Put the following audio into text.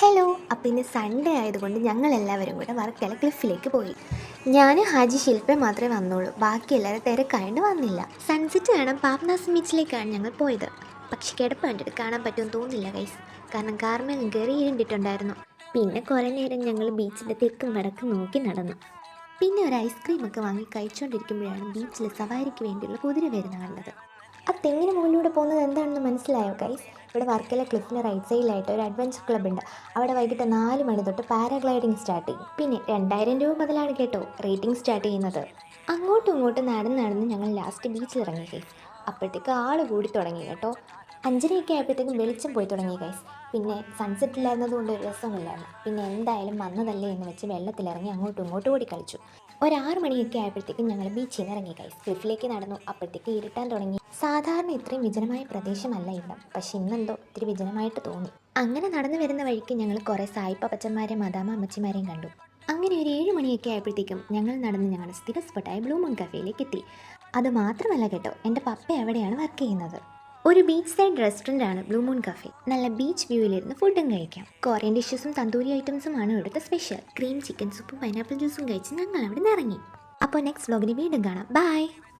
Hello. അപ്പോൾ ഇന്ന് Sunday ആയതുകൊണ്ട് ഞങ്ങളെല്ലാവരും കൂടെ വർക്കല ക്ലിഫിലേക്ക് പോയി. ഞാൻ ഹാജി ശില്പ മാത്രമേ വന്നുള്ളൂ. ബാക്കി എല്ലാവരും തിരക്കായതുകൊണ്ട് വന്നില്ല. സൺസെറ്റ് കാണാൻ പാപ്നാസ് ബീച്ചിലേക്കാണ് ഞങ്ങൾ പോയത്. പക്ഷെ കിടപ്പ് കണ്ടിട്ട് കാണാൻ പറ്റുമെന്ന് തോന്നുന്നില്ല ഗൈസ്, കാരണം കാർമേഘം കയറി ഇരുണ്ടിട്ടുണ്ടായിരുന്നു. പിന്നെ കുറേ നേരം ഞങ്ങൾ ബീച്ചിൻ്റെ തെക്കും വടക്കും നോക്കി നടന്നു. പിന്നെ ഒരു ഐസ്ക്രീമൊക്കെ വാങ്ങി കഴിച്ചുകൊണ്ടിരിക്കുമ്പോഴാണ് ബീച്ചിൽ സവാരിക്ക് വേണ്ടിയുള്ള കുതിര വരുന്ന കണ്ടത്. ആ തെങ്ങിന് മുകളിലൂടെ പോകുന്നത് എന്താണെന്ന് മനസ്സിലായോ ഗൈസ്? ഇവിടെ വർക്കല ക്ലിഫിന് റൈറ്റ് സൈഡിലായിട്ട് ഒരു അഡ്വഞ്ചർ ക്ലബ് ഉണ്ട്. അവിടെ വൈകിട്ട് 4 മണി തൊട്ട് പാരാഗ്ലൈഡിങ് സ്റ്റാർട്ട് ചെയ്യും. പിന്നെ 2000 രൂപ മുതലാണ് കേട്ടോ റേറ്റിംഗ് സ്റ്റാർട്ട് ചെയ്യുന്നത്. അങ്ങോട്ടും ഇങ്ങോട്ടും നടന്ന് ഞങ്ങൾ ലാസ്റ്റ് ബീച്ചിൽ ഇറങ്ങി ഗൈസ്. അപ്പോഴത്തേക്ക് ആൾ കൂടി തുടങ്ങി കേട്ടോ. 5:30 ആയപ്പോഴത്തേക്കും വെളിച്ചം പോയി തുടങ്ങി ഗൈസ്. പിന്നെ സൺസെറ്റ് ഇല്ലായിരുന്നതുകൊണ്ട് ഒരു രസമില്ലായിരുന്നു. പിന്നെ എന്തായാലും വന്നതല്ലേ എന്ന് വെച്ച് വെള്ളത്തിലിറങ്ങി അങ്ങോട്ടും ഇങ്ങോട്ടും ഓടി കളിച്ചു. ഒരു 6 മണിയൊക്കെ ആയപ്പോഴത്തേക്കും ഞങ്ങൾ ബീച്ചിൽ നിന്ന് ഇറങ്ങി ഗൈസ്. ക്ലിഫിലേക്ക് നടന്നു. അപ്പോഴത്തേക്ക് ഇരുട്ടാൻ തുടങ്ങി. സാധാരണ ഇത്രയും വിജനമായ പ്രദേശമല്ല ഇവിടം, പക്ഷെ ഇന്നെന്തോ ഇത്തിരി വിജനമായിട്ട് തോന്നി. അങ്ങനെ നടന്നു വരുന്ന വഴിക്ക് ഞങ്ങൾ കുറേ സായിപ്പച്ചന്മാരെയും മദാമ അമ്മച്ചിമാരെയും കണ്ടു. അങ്ങനെ ഒരു 7 മണിയൊക്കെ ആയപ്പോഴത്തേക്കും ഞങ്ങൾ നടന്ന് ഞങ്ങളുടെ സ്ഥിര സ്പോട്ടായ ബ്ലൂ മൂൺ കഫേയിലേക്ക് എത്തി. അത് മാത്രമല്ല കേട്ടോ, എൻ്റെ പപ്പ എവിടെയാണ് വർക്ക് ചെയ്യുന്നത്. ഒരു ബീച്ച് സൈഡ് റെസ്റ്റോറൻ്റ് ആണ് ബ്ലൂ മൂൺ കഫേ. നല്ല ബീച്ച് വ്യൂവിലിരുന്ന് ഫുഡും കഴിക്കാം. കൊറിയൻ ഡിഷസും തന്തൂരി ഐറ്റംസും ആണ് ഇവിടുത്തെ സ്പെഷ്യൽ. ക്രീം ചിക്കൻ സൂപ്പും പൈനാപ്പിൾ ജ്യൂസും കഴിച്ച് ഞങ്ങൾ അവിടെ നിന്ന് ഇറങ്ങി. അപ്പോൾ നെക്സ്റ്റ് വ്ലോഗിന് വീണ്ടും കാണാം. ബൈ.